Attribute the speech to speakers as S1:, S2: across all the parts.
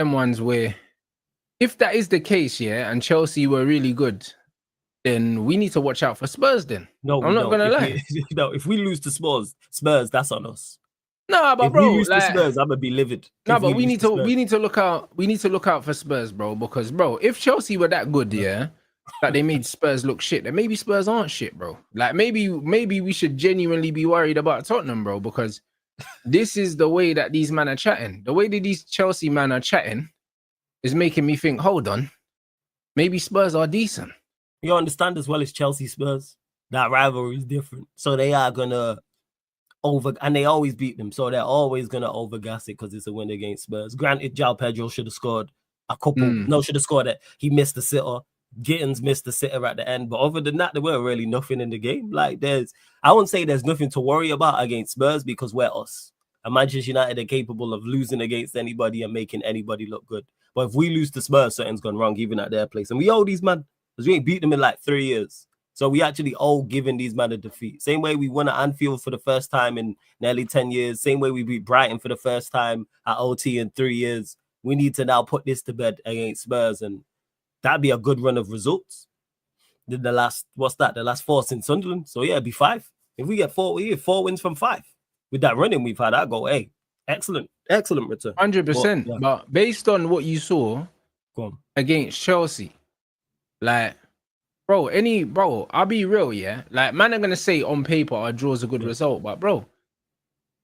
S1: them ones where if that is the case, yeah, and Chelsea were really good, then we need to watch out for Spurs then.
S2: No,
S1: I'm
S2: we
S1: not
S2: don't.
S1: gonna
S2: If
S1: lie.
S2: we if we lose to Spurs, that's on us.
S1: No, but
S2: If we
S1: bro,
S2: lose to
S1: like
S2: Spurs, I'm gonna be livid.
S1: no,
S2: If
S1: but
S2: we lose to
S1: we
S2: Spurs,
S1: need to look out. We need to look out for Spurs, bro. Because bro, if Chelsea were that good, yeah, that they made Spurs look shit, then maybe Spurs aren't shit, bro. Like maybe we should genuinely be worried about Tottenham, bro, because this is the way that these men are chatting. The way that these Chelsea men are chatting is making me think, hold on, maybe Spurs are decent.
S2: you understand as well as Chelsea Spurs, that rivalry is different. So they are gonna and they always beat them. So they're always gonna overgas it because it's a win against Spurs. Granted, João Pedro should have scored a couple. No, should have scored it. He missed the sitter. Gittins missed the sitter at the end. But other than that, there weren't really nothing in the game. Like I wouldn't say there's nothing to worry about against Spurs because we're us. And Manchester United are capable of losing against anybody and making anybody look good. But if we lose to Spurs, something's gone wrong, even at their place. And we owe these man, because we ain't beat them in like 3 years. So we actually owe giving these men a defeat. Same way we won at Anfield for the first time in nearly 10 years. Same way we beat Brighton for the first time at OT in 3 years. We need to now put this to bed against Spurs, and that'd be a good run of results. The last 4 since Sunderland. So yeah, it'd be 5. If we get 4, we get 4 wins from 5. With that running we've had, I go, hey, excellent return.
S1: 100%. But based on what you saw against Chelsea, like, bro, I'll be real, yeah. Like, man, I'm gonna say on paper a draw is a good result, but bro,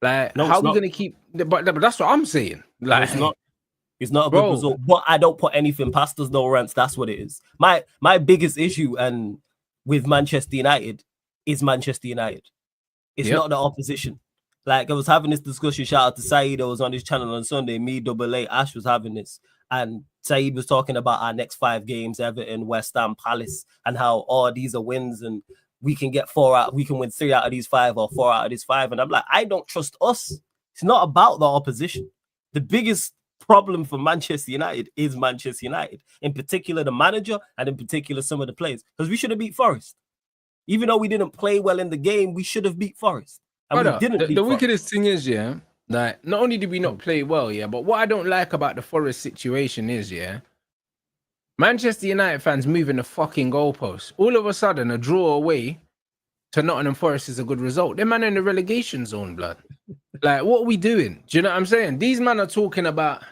S1: like, how are we gonna keep? But that's what I'm saying. Like,
S2: it's not a good result. But I don't put anything past us, though, Rants. That's what it is. My biggest issue and with Manchester United is Manchester United. It's not the opposition. Like, I was having this discussion. Shout out to Saeed. I was on his channel on Sunday. Me, Double A, Ash was having this. And Saeed was talking about our next 5 games, Everton, West Ham, Palace, and how, these are wins and we can get 4 out. We can win 3 out of these 5 or 4 out of these 5. And I'm like, I don't trust us. It's not about the opposition. The biggest problem for Manchester United is Manchester United. In particular, the manager, and in particular, some of the players. Because we should have beat Forest. Even though we didn't play well in the game, we should have beat Forest.
S1: The wickedest thing is, yeah, like, not only did we not play well, yeah, but what I don't like about the Forest situation is, yeah, Manchester United fans moving the fucking goalposts. All of a sudden, a draw away to Nottingham Forest is a good result. They're man in the relegation zone, blood. Like, what are we doing? Do you know what I'm saying? These men are talking about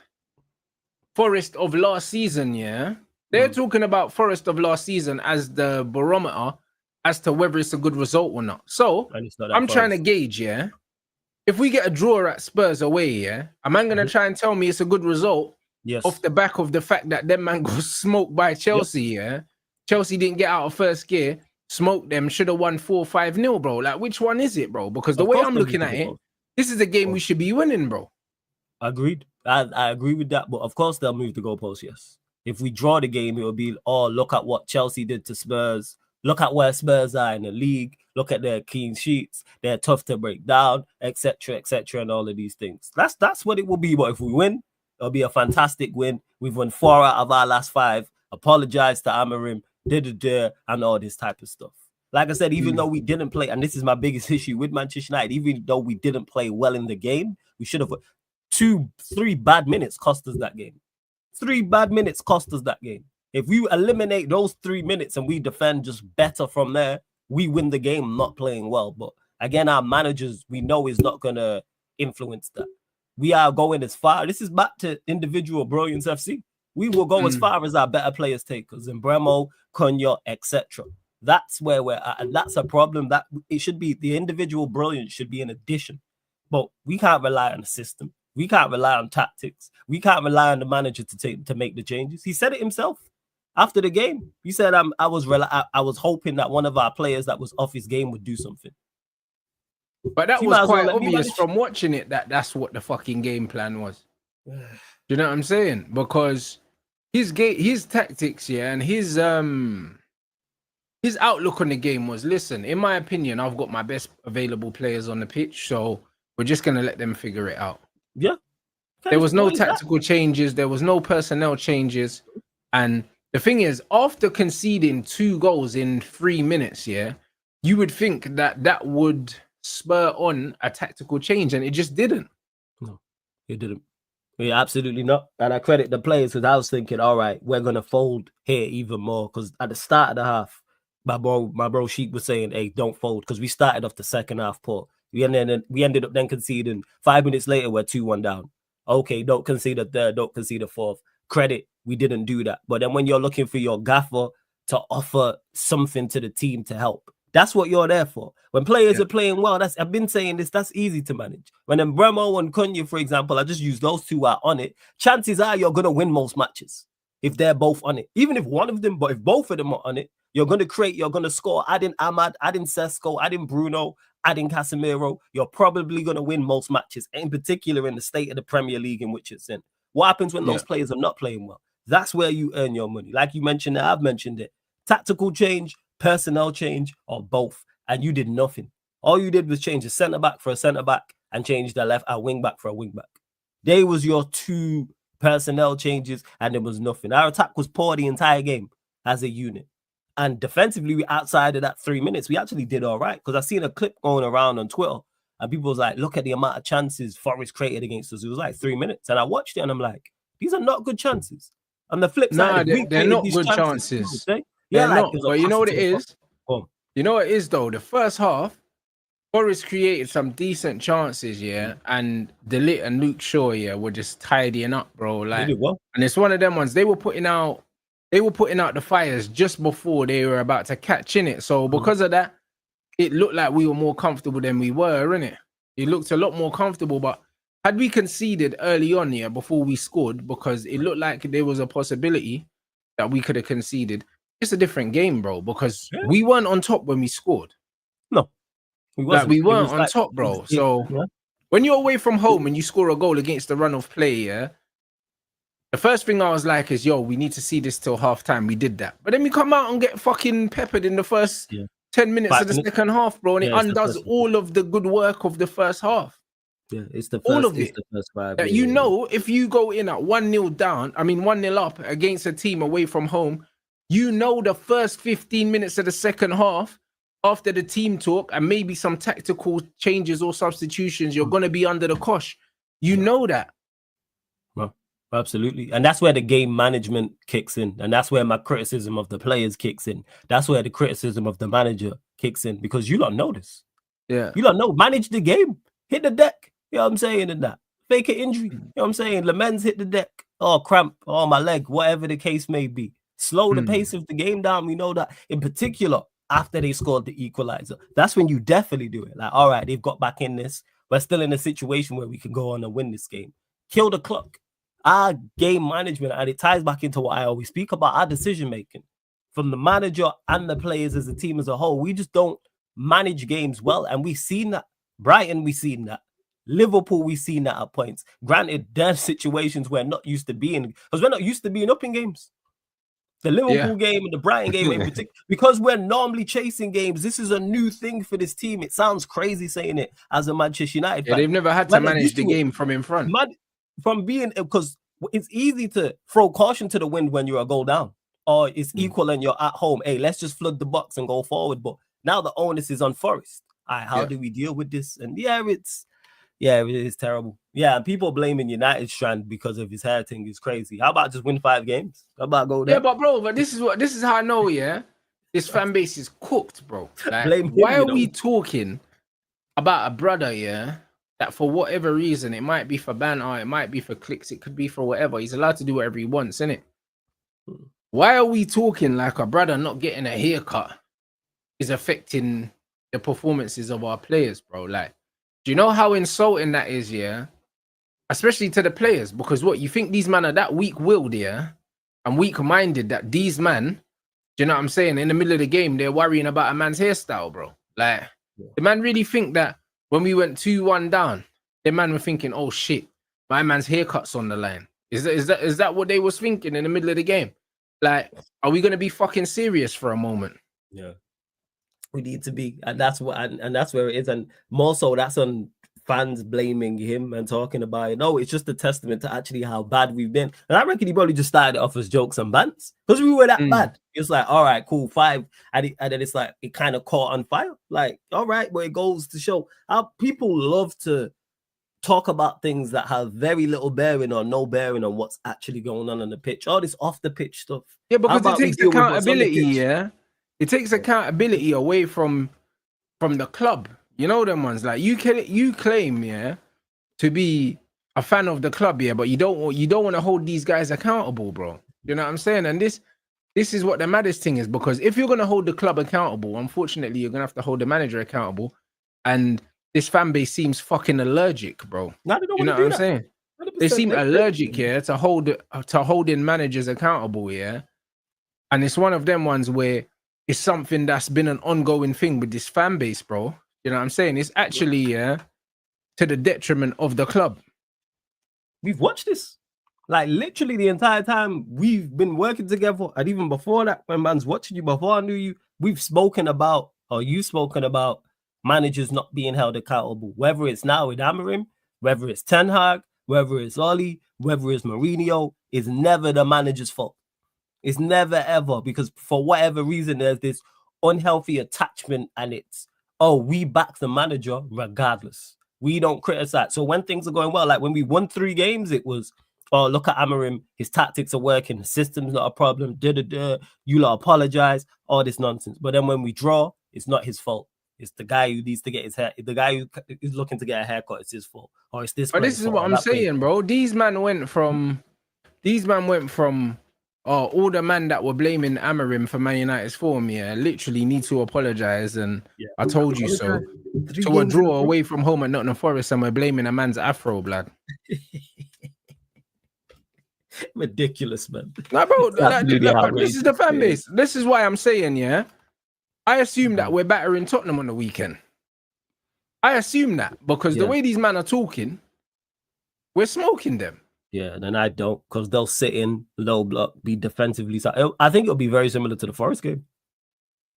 S1: Forest of last season, yeah? They're talking about Forest of last season as the barometer as to whether it's a good result or not. So I'm trying to gauge, yeah. If we get a draw at Spurs away, yeah, a man gonna try and tell me it's a good result off the back of the fact that them man got smoked by Chelsea, yeah. Chelsea didn't get out of first gear, smoked them, should have won 4-5-0, bro. Like, which one is it, bro? Because the way I'm looking at it, this is a game we should be winning, bro.
S2: Agreed. I agree with that, but of course they'll move the goalposts, yes. If we draw the game, it will be, look at what Chelsea did to Spurs. Look at where Spurs are in the league. Look at their clean sheets. They're tough to break down, etc., and all of these things. That's what it will be. But if we win, it'll be a fantastic win. We've won 4 out of our last 5. Apologize to Amarim, and all this type of stuff. Like I said, even though we didn't play, and this is my biggest issue with Manchester United, even though we didn't play well in the game, we should have. 3 bad minutes cost us that game. 3 bad minutes cost us that game. If we eliminate those 3 minutes and we defend just better from there, we win the game not playing well. But again, our managers, we know, is not going to influence that. We are going as far. This is back to individual brilliance FC. We will go as far as our better players take us, in Bremo, Cunha, etc. That's where we're at. And that's a problem. That it should be, the individual brilliance should be an addition. But we can't rely on the system. We can't rely on tactics. We can't rely on the manager to make the changes. He said it himself. After the game, he said, I was hoping that one of our players that was off his game would do something.
S1: But that was quite obvious from watching it that that's what the fucking game plan was. Do you know what I'm saying? Because his tactics, yeah, and his outlook on the game was, listen, in my opinion, I've got my best available players on the pitch, so we're just gonna let them figure it out.
S2: Yeah.
S1: There was no tactical changes. There was no personnel changes, and the thing is, after conceding 2 goals in 3 minutes, yeah, you would think that would spur on a tactical change, and it just didn't.
S2: No, it didn't. Yeah, absolutely not. And I credit the players because I was thinking, all right, we're gonna fold here even more. Because at the start of the half, my bro Sheik was saying, hey, don't fold, because we started off the second half poor. We ended up then conceding 5 minutes later, we're 2-1 down. Okay, don't concede a third, don't concede a fourth. Credit, we didn't do that. But then when you're looking for your gaffer to offer something to the team to help, that's what you're there for. When players are playing well, I've been saying this, that's easy to manage. When Bremo and Cunha, for example, I just use those two are on it, chances are you're going to win most matches if they're both on it. Even if one of them, but if both of them are on it, you're going to create, you're going to score. Adding Ahmad, adding Sesko, adding Bruno, adding Casemiro, you're probably going to win most matches, in particular in the state of the Premier League in which it's in. What happens when those players are not playing well? That's where you earn your money. Like you mentioned it, I've mentioned it. Tactical change, personnel change, or both, and you did nothing. All you did was change a centre back for a centre back and change a wing back for a wing back. They was your two personnel changes, and there was nothing. Our attack was poor the entire game as a unit, and defensively, we outside of that 3 minutes, we actually did all right. Because I seen a clip going around on Twitter, and people was like, "Look at the amount of chances Forest created against us." It was like 3 minutes, and I watched it, and I'm like, "These are not good chances." On the flip side,
S1: they're not good chances.
S2: Yeah,
S1: like, not, but you know what it is? You know what it is, though? The first half, Forest created some decent chances, and DeLitt and Luke Shaw, were just tidying up, bro. Like, and it's one of them ones. They were putting out the fires just before they were about to catch in it. So because of that, it looked like we were more comfortable than we were, innit? It looked a lot more comfortable, but had we conceded early on before we scored, because it looked like there was a possibility that we could have conceded, it's a different game, bro, because we weren't on top when we scored.
S2: No.
S1: We weren't on top, bro. So when you're away from home and you score a goal against the run of play, the first thing I was like is, we need to see this till half time. We did that. But then we come out and get fucking peppered in the first 10 minutes of the second half, bro. And it undoes all of the good work of the first half.
S2: Yeah, it's the first,
S1: all of it.
S2: The first 5.
S1: If you go in at 1-0 down, 1-0 up against a team away from home, the first 15 minutes of the second half, after the team talk and maybe some tactical changes or substitutions, you're going to be under the cosh. You know that.
S2: Well, absolutely. And that's where the game management kicks in. And that's where my criticism of the players kicks in. That's where the criticism of the manager kicks in, because you don't know this.
S1: Yeah.
S2: You don't know. Manage the game. Hit the deck. You know what I'm saying? And that. Fake an injury. You know what I'm saying? Lemens hit the deck. Oh, cramp. Oh, my leg. Whatever the case may be. Slow the pace of the game down. We know that. In particular, after they scored the equalizer, that's when you definitely do it. Like, all right, they've got back in this. We're still in a situation where we can go on and win this game. Kill the clock. Our game management, and it ties back into what I always speak about, our decision making from the manager and the players as a team as a whole. We just don't manage games well, and we've seen that. Brighton, we've seen that. Liverpool, we've seen that at points. Granted, there's situations we're not used to being, because we're not used to being up in games. The Liverpool game and the Brighton game in particular, because we're normally chasing games. This is a new thing for this team. It sounds crazy saying it as a Manchester United fan.
S1: They've never had to manage the game from in front.
S2: Because it's easy to throw caution to the wind when you're a goal down, or it's equal and you're at home. Hey, let's just flood the box and go forward. But now the onus is on Forest. All right, how do we deal with this? And it is terrible. Yeah, and people blaming United Strand because of his hair thing is crazy. How about just win 5 games? How about go there?
S1: Yeah, but this is how I know, this fan base is cooked, bro. Like, why are we talking about a brother, that for whatever reason, it might be for banter, it might be for clicks, it could be for whatever. He's allowed to do whatever he wants, innit? Why are we talking like a brother not getting a haircut is affecting the performances of our players, bro? Like, do you know how insulting that is, especially to the players? Because what, you think these men are that weak-willed, and weak-minded that these men, do you know what I'm saying, in the middle of the game, they're worrying about a man's hairstyle, bro? Like, the man really think that when we went 2-1 down, the man were thinking, oh shit, my man's haircut's on the line. Is that what they was thinking in the middle of the game? Like, are we gonna be fucking serious for a moment?
S2: Yeah, we need to be, and that's what, and that's where it is, and more so that's on fans blaming him and talking about it. No, it's just a testament to actually how bad we've been. And I reckon he probably just started it off as jokes and bants because we were that bad. It's like, all right, cool, 5, and then it's like it kind of caught on fire. Like, all right, but it goes to show how people love to talk about things that have very little bearing or no bearing on what's actually going on the pitch. All this off the pitch stuff.
S1: Yeah, because it takes accountability. Yeah, it takes accountability away from the club. You know them ones like you claim to be a fan of the club, but you don't want to hold these guys accountable, bro. You know what I'm saying? And this is what the maddest thing is, because if you're gonna hold the club accountable, unfortunately, you're gonna have to hold the manager accountable, and this fan base seems fucking allergic, bro. You know what I'm saying? They seem allergic, to holding managers accountable, and it's one of them ones where it's something that's been an ongoing thing with this fan base, bro. You know what I'm saying? It's actually to the detriment of the club.
S2: We've watched this like literally the entire time we've been working together, and even before that, when man's watching you, before I knew you, we've spoken about, or you've spoken about, managers not being held accountable, whether it's now with Amorim, whether it's Ten Hag, whether it's Oli, whether it's Mourinho. It's never the manager's fault. It's never ever, because for whatever reason there's this unhealthy attachment, and it's, oh, we back the manager regardless. We don't criticize. So when things are going well, like when we won 3 games, it was, oh, look at Amorim, his tactics are working, the system's not a problem, you lot apologize, all this nonsense. But then when we draw, it's not his fault. It's the guy who needs to get his hair, the guy who is looking to get a haircut, it's his fault. Or it's this.
S1: But this is what I'm saying, bro. These man went from all the man that were blaming Amorim for Man United's form, literally need to apologize, and I told you so. To a draw away from home at Nottingham Forest, and we're blaming a man's afro, blood.
S2: Ridiculous, man.
S1: Nah, bro, this is the fan base. This is why I'm saying, I assume that we're battering Tottenham on the weekend. I assume that because the way these men are talking, we're smoking them.
S2: Yeah, then I don't, because they'll sit in low block, be defensively. So I think it'll be very similar to the Forest game.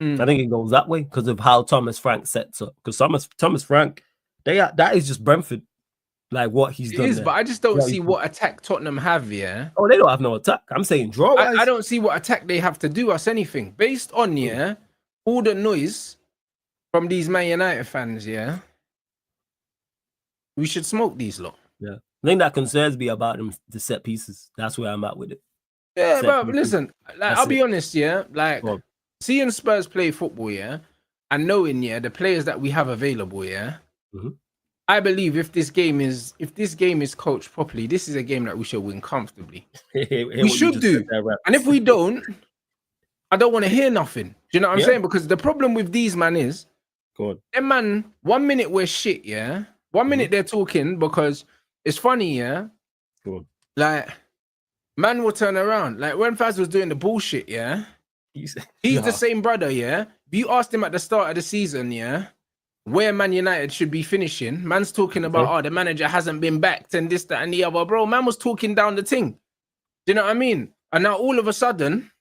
S2: I think it goes that way because of how Thomas Frank sets up. Because Thomas Frank, that is just Brentford, like what he's done. It is,
S1: but I just don't see what attack Tottenham have.
S2: Oh, they don't have no attack. I'm saying draw.
S1: I don't see what attack they have to do us anything based on all the noise from these Man United fans. We should smoke these lot.
S2: Yeah. I think that concerns me about them, the set pieces. That's where I'm at with it.
S1: Yeah, but listen, like, I'll be honest, like seeing Spurs play football, and knowing, the players that we have available, I believe if this game is coached properly, this is a game that we should win comfortably. We should do, and if we don't, I don't want to hear nothing. Do you know what I'm saying? Because the problem with these man is, them man, 1 minute we're shit, 1 minute they're talking because it's funny, like, man will turn around. Like, when Faz was doing the bullshit, he's the same brother, If you asked him at the start of the season, where Man United should be finishing, man's talking about, the manager hasn't been backed and this, that, and the other. Bro, man was talking down the thing. Do you know what I mean? And now all of a sudden,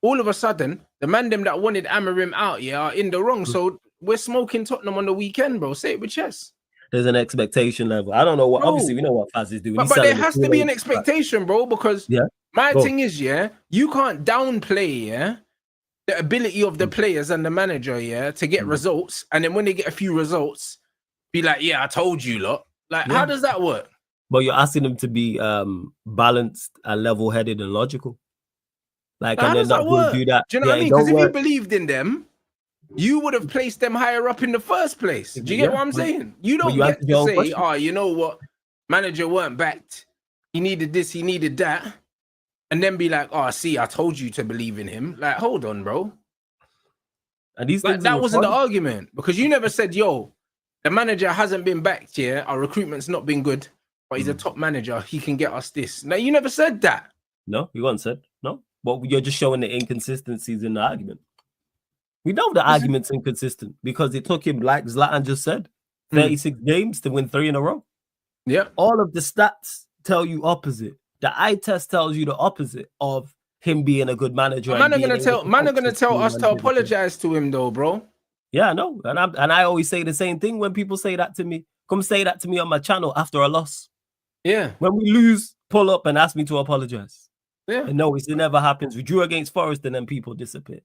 S1: the man them that wanted Amorim out, are in the wrong. So we're smoking Tottenham on the weekend, bro. Say it with chest.
S2: There's an expectation level. I don't know what. Obviously, we know what Faz is doing.
S1: But there has to be an expectation, bro. Because my thing is, you can't downplay, the ability of the players and the manager, to get results, and then when they get a few results, be like, I told you, lot. Like, how does that work?
S2: But you're asking them to be balanced and level-headed and logical. Like,
S1: how
S2: and
S1: does
S2: they're not going to do that.
S1: Do you know what I mean? Because if you believed in them, you would have placed them higher up in the first place. Do you get what I'm saying? You don't get to say, you know what? Manager weren't backed. He needed this, he needed that. And then be like, see, I told you to believe in him. Like, hold on, bro.
S2: And these
S1: like, that wasn't the argument. Because you never said, the manager hasn't been backed here. Our recruitment's not been good. But he's a top manager. He can get us this. Now, you never said that.
S2: No, you wasn't said. No. But you're just showing the inconsistencies in the argument. We know the argument's inconsistent because it took him, like Zlatan just said, 36 games to win 3 in a row.
S1: Yeah.
S2: All of the stats tell you opposite. The eye test tells you the opposite of him being a good manager.
S1: Man are gonna tell us to apologize to him though, bro.
S2: Yeah, I know. And I always say the same thing when people say that to me. Come say that to me on my channel after a loss.
S1: Yeah.
S2: When we lose, pull up and ask me to apologize.
S1: Yeah.
S2: And no, it never happens. We drew against Forest and then people disappear.